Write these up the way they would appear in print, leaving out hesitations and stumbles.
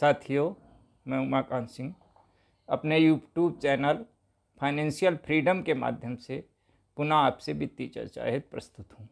साथियों, मैं उमाकांत सिंह अपने यूट्यूब चैनल फाइनेंशियल फ्रीडम के माध्यम से पुनः आपसे वित्तीय चर्चा हेतु प्रस्तुत हूँ।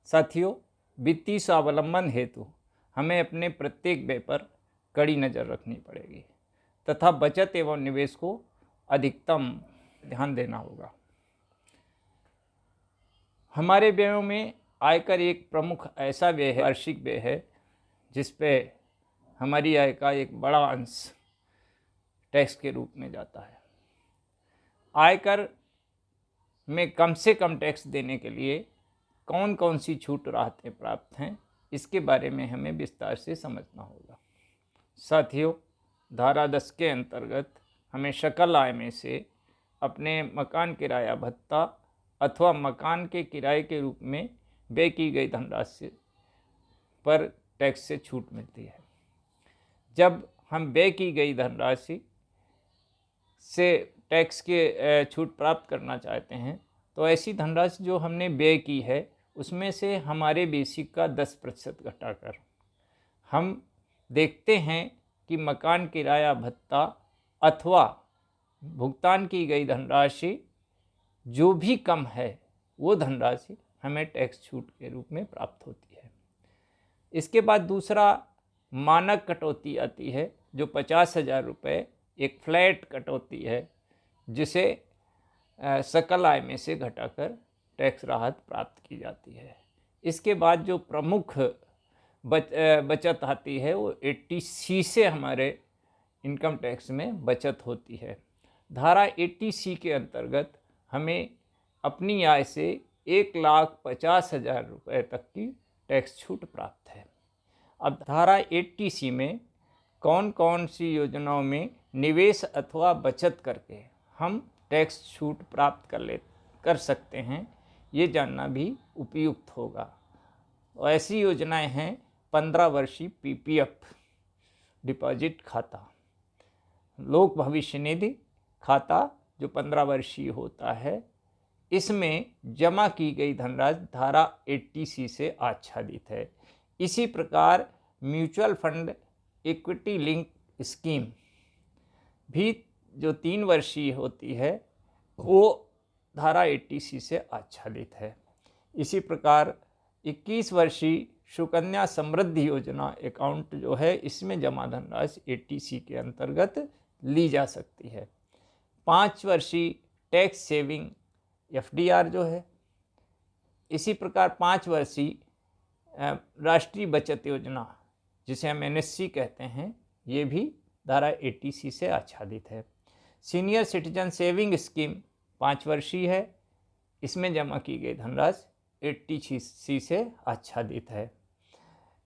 साथियों, वित्तीय स्वावलंबन हेतु हमें अपने प्रत्येक व्यय पर कड़ी नज़र रखनी पड़ेगी तथा बचत एवं निवेश को अधिकतम ध्यान देना होगा। हमारे व्ययों में आयकर एक प्रमुख ऐसा व्यय है, वार्षिक व्यय है, जिस पे हमारी आय का एक बड़ा अंश टैक्स के रूप में जाता है। आयकर में कम से कम टैक्स देने के लिए कौन कौन सी छूट राहतें प्राप्त हैं, इसके बारे में हमें विस्तार से समझना होगा। साथियों, धारा 10 के अंतर्गत हमें सकल आय में से अपने मकान किराया भत्ता अथवा मकान के किराए के रूप में व्यय की गई धनराशि पर टैक्स से छूट मिलती है। जब हम व्यय की गई धनराशि से टैक्स के छूट प्राप्त करना चाहते हैं तो ऐसी धनराशि जो हमने व्यय की है उसमें से हमारे बेसिक का 10% घटाकर हम देखते हैं कि मकान किराया भत्ता अथवा भुगतान की गई धनराशि जो भी कम है वो धनराशि हमें टैक्स छूट के रूप में प्राप्त होती है। इसके बाद दूसरा मानक कटौती आती है जो 50,000 रुपये एक फ्लैट कटौती है, जिसे सकल आय में से घटाकर टैक्स राहत प्राप्त की जाती है। इसके बाद जो प्रमुख बचत आती है वो 80C से हमारे इनकम टैक्स में बचत होती है। धारा 80C के अंतर्गत हमें अपनी आय से 1,50,000 रुपये तक की टैक्स छूट प्राप्त है। अब धारा 80C में कौन कौन सी योजनाओं में निवेश अथवा बचत करके हम टैक्स छूट प्राप्त कर सकते हैं, ये जानना भी उपयुक्त होगा। और ऐसी योजनाएं हैं 15 वर्षीय PPF डिपॉजिट खाता, लोक भविष्य निधि खाता जो 15 वर्षीय होता है, इसमें जमा की गई धनराशि धारा 80C से आच्छादित है। इसी प्रकार mutual fund equity link scheme भी जो 3 वर्षीय होती है वो धारा 80C से आच्छादित है। इसी प्रकार 21 वर्षीय सुकन्या समृद्धि योजना अकाउंट जो है, इसमें जमा धनराशि 80C के अंतर्गत ली जा सकती है। 5 वर्षीय टैक्स सेविंग FDR जो है, इसी प्रकार 5 वर्षीय राष्ट्रीय बचत योजना जिसे हम NSC कहते हैं, ये भी धारा 80C से आच्छादित है। सीनियर सिटीजन सेविंग स्कीम 5 वर्षीय है, इसमें जमा की गई धनराशि 80C से आच्छादित है।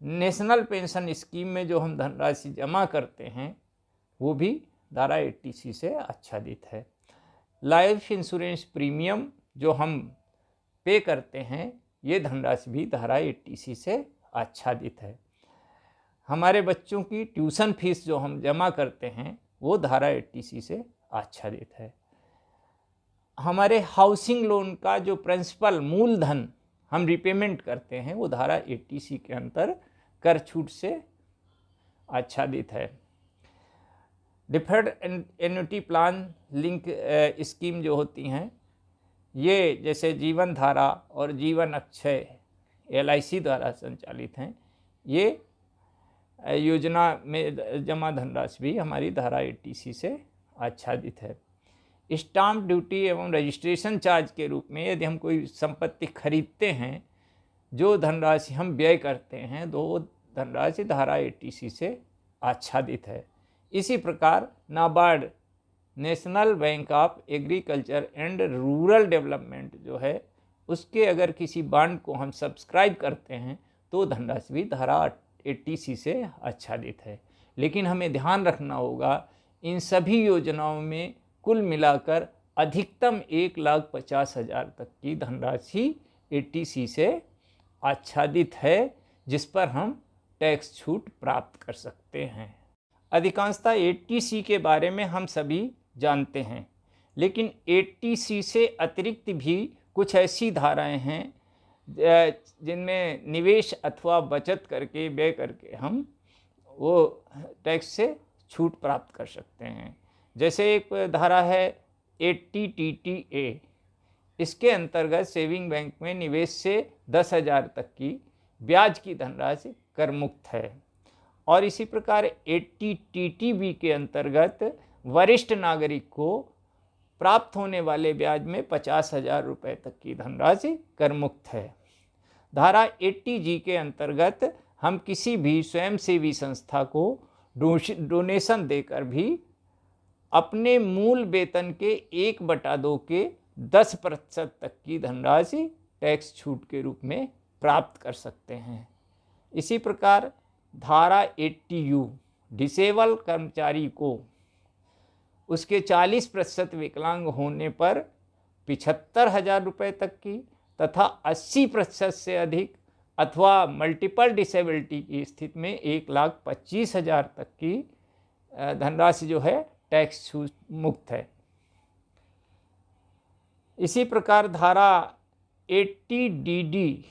नेशनल पेंशन स्कीम में जो हम धनराशि जमा करते हैं वो भी धारा 80C से आच्छादित है। लाइफ इंश्योरेंस प्रीमियम जो हम पे करते हैं, ये धनराशि भी धारा 80C से आच्छादित है। हमारे बच्चों की ट्यूशन फीस जो हम जमा करते हैं वो धारा 80C से आच्छादित है। हमारे हाउसिंग लोन का जो प्रिंसिपल मूलधन हम रिपेमेंट करते हैं वो धारा 80C के अंतर कर छूट से आच्छादित है। Deferred annuity plan link scheme जो होती हैं, ये जैसे जीवन धारा और जीवन अक्षय LIC द्वारा संचालित हैं, ये योजना में जमा धनराशि भी हमारी धारा 80C से आच्छादित है। स्टाम्प ड्यूटी एवं रजिस्ट्रेशन चार्ज के रूप में यदि हम कोई संपत्ति खरीदते हैं, जो धनराशि हम व्यय करते हैं तो वो धनराशि धारा 80C से आच्छादित है। इसी प्रकार NABARD national bank of agriculture and rural development जो है, उसके अगर किसी बॉन्ड को हम सब्सक्राइब करते हैं तो धनराशि भी धारा 80C से आच्छादित है। लेकिन हमें ध्यान रखना होगा, इन सभी योजनाओं में कुल मिलाकर अधिकतम 1,50,000 तक की धनराशि 80C से आच्छादित है, जिस पर हम टैक्स छूट प्राप्त कर सकते हैं। अधिकांशतः 80C के बारे में हम सभी जानते हैं, लेकिन 80C से अतिरिक्त भी कुछ ऐसी धाराएं हैं जिनमें निवेश अथवा बचत करके व्यय करके हम वो टैक्स से छूट प्राप्त कर सकते हैं। जैसे एक धारा है 80TTA, इसके अंतर्गत सेविंग बैंक में निवेश से 10,000 तक की ब्याज की धनराशि कर मुक्त है। और इसी प्रकार 80TTB के अंतर्गत वरिष्ठ नागरिक को प्राप्त होने वाले ब्याज में 50,000 रुपये तक की धनराशि कर मुक्त है। धारा 80G के अंतर्गत हम किसी भी स्वयंसेवी संस्था को डोनेशन देकर भी अपने मूल वेतन के 1/2 के 10% तक की धनराशि टैक्स छूट के रूप में प्राप्त कर सकते हैं। इसी प्रकार धारा 80U डिसेबल कर्मचारी को उसके 40% विकलांग होने पर 75,000 रुपये तक की तथा 80% से अधिक अथवा मल्टीपल डिसेबिलिटी की स्थिति में 1,25,000 तक की धनराशि जो है टैक्स छूट मुक्त है। इसी प्रकार धारा 80DD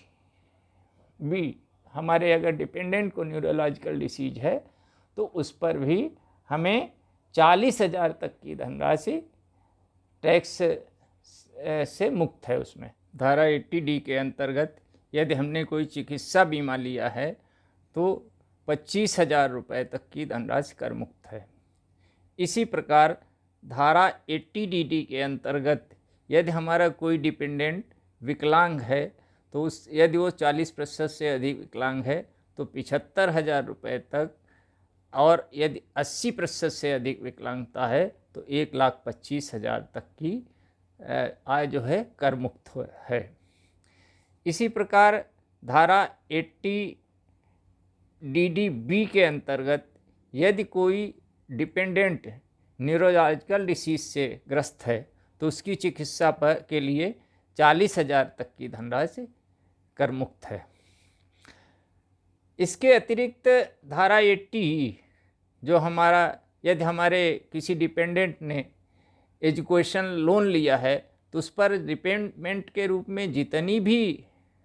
भी हमारे अगर डिपेंडेंट को न्यूरोलॉजिकल डिसीज है तो उस पर भी हमें 40,000 तक की धनराशि टैक्स से मुक्त है। उसमें धारा 80D के अंतर्गत यदि हमने कोई चिकित्सा बीमा लिया है तो 25,000 रुपये तक की धनराशि कर मुक्त है। इसी प्रकार धारा 80DD के अंतर्गत यदि हमारा कोई डिपेंडेंट विकलांग है तो उस यदि वो 40% से अधिक विकलांग है तो 75,000 रुपये तक, और यदि 80% से अधिक विकलांगता है तो 1,25,000 तक की आय जो है कर मुक्त है। इसी प्रकार धारा 80DDB के अंतर्गत यदि कोई डिपेंडेंट न्यूरोलॉजिकल डिसीज से ग्रस्त है तो उसकी चिकित्सा के लिए 40,000 तक की धनराशि कर मुक्त है। इसके अतिरिक्त धारा 80 जो हमारा यदि हमारे किसी डिपेंडेंट ने एजुकेशन लोन लिया है तो उस पर रिपेमेंट के रूप में जितनी भी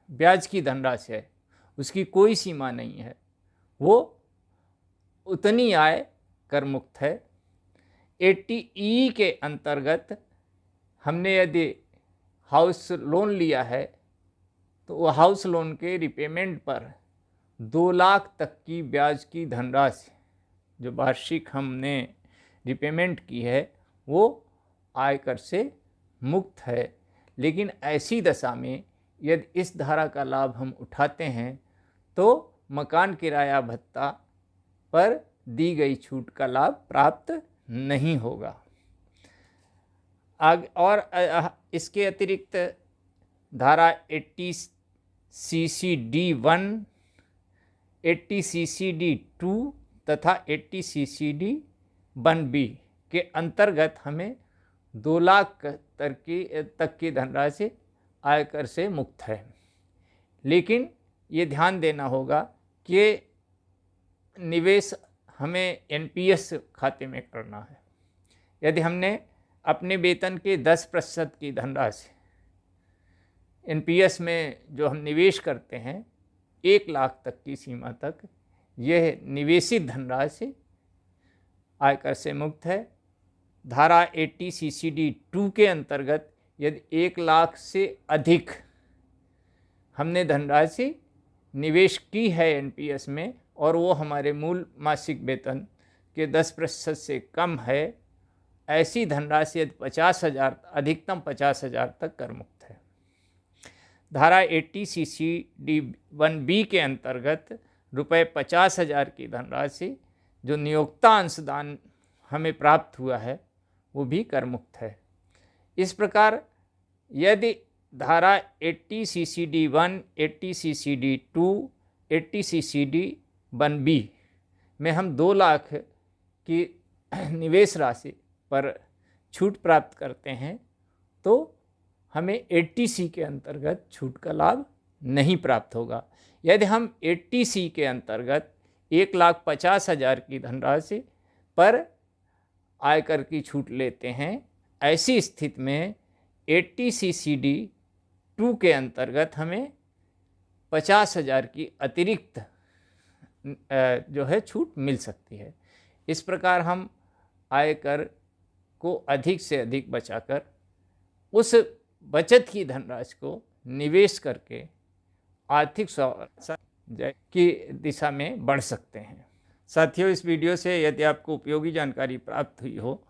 ब्याज की धनराशि है उसकी कोई सीमा नहीं है, वो उतनी आय कर मुक्त है। 80E के अंतर्गत हमने यदि हाउस लोन लिया है तो वो हाउस लोन के रिपेमेंट पर 2 लाख तक की ब्याज की धनराशि जो वार्षिक हमने रिपेमेंट की है वो आयकर से मुक्त है। लेकिन ऐसी दशा में यदि इस धारा का लाभ हम उठाते हैं तो मकान किराया भत्ता पर दी गई छूट का लाभ प्राप्त नहीं होगा। और इसके अतिरिक्त धारा 80CCD1, 80CCD2 तथा 80CCD1B के अंतर्गत हमें 2 लाख तक की धनराशि आयकर से मुक्त है। लेकिन ये ध्यान देना होगा कि निवेश हमें NPS खाते में करना है। यदि हमने अपने वेतन के 10% की धनराशि NPS में जो हम निवेश करते हैं 1 लाख तक की सीमा तक, यह निवेशित धनराशि आयकर से मुक्त है। धारा 80CCD2 के अंतर्गत यदि 1 लाख से अधिक हमने धनराशि निवेश की है NPS में और वो हमारे मूल मासिक वेतन के 10% से कम है, ऐसी धनराशि यदि 50,000 अधिकतम 50,000 तक कर मुक्त है। धारा 80CCD1B के अंतर्गत रुपये 50,000 की धनराशि जो नियोक्ता अंशदान हमें प्राप्त हुआ है वो भी कर मुक्त है। इस प्रकार यदि धारा 80CCD1, 80CCD2, 80CCD1B में हम 2 लाख की निवेश राशि पर छूट प्राप्त करते हैं तो हमें 80C के अंतर्गत छूट का लाभ नहीं प्राप्त होगा। यदि हम 80C के अंतर्गत 1,50,000 की धनराशि पर आयकर की छूट लेते हैं, ऐसी स्थिति में 80CCD2 के अंतर्गत हमें 50,000 की अतिरिक्त जो है छूट मिल सकती है। इस प्रकार हम आयकर को अधिक से अधिक बचाकर उस बचत की धनराशि को निवेश करके आर्थिक स्वावलंबन की दिशा में बढ़ सकते हैं। साथियों, इस वीडियो से यदि आपको उपयोगी जानकारी प्राप्त हुई हो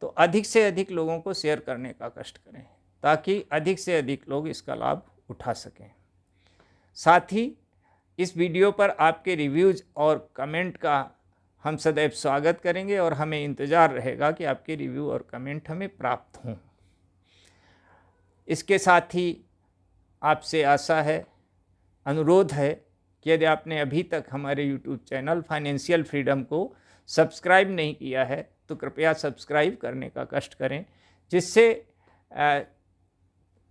तो अधिक से अधिक लोगों को शेयर करने का कष्ट करें ताकि अधिक से अधिक लोग इसका लाभ उठा सकें। साथ ही इस वीडियो पर आपके रिव्यूज़ और कमेंट का हम सदैव स्वागत करेंगे और हमें इंतज़ार रहेगा कि आपके रिव्यू और कमेंट हमें प्राप्त हों। इसके साथ ही आपसे आशा है, अनुरोध है कि यदि आपने अभी तक हमारे यूट्यूब चैनल फाइनेंशियल फ्रीडम को सब्सक्राइब नहीं किया है तो कृपया सब्सक्राइब करने का कष्ट करें, जिससे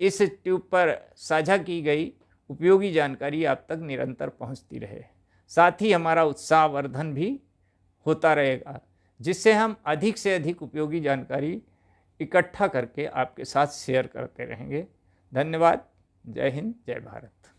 इस ट्यूब पर साझा की गई उपयोगी जानकारी आप तक निरंतर पहुंचती रहे। साथ ही हमारा उत्साहवर्धन भी होता रहेगा, जिससे हम अधिक से अधिक उपयोगी जानकारी इकट्ठा करके आपके साथ शेयर करते रहेंगे। धन्यवाद। जय हिंद, जय भारत।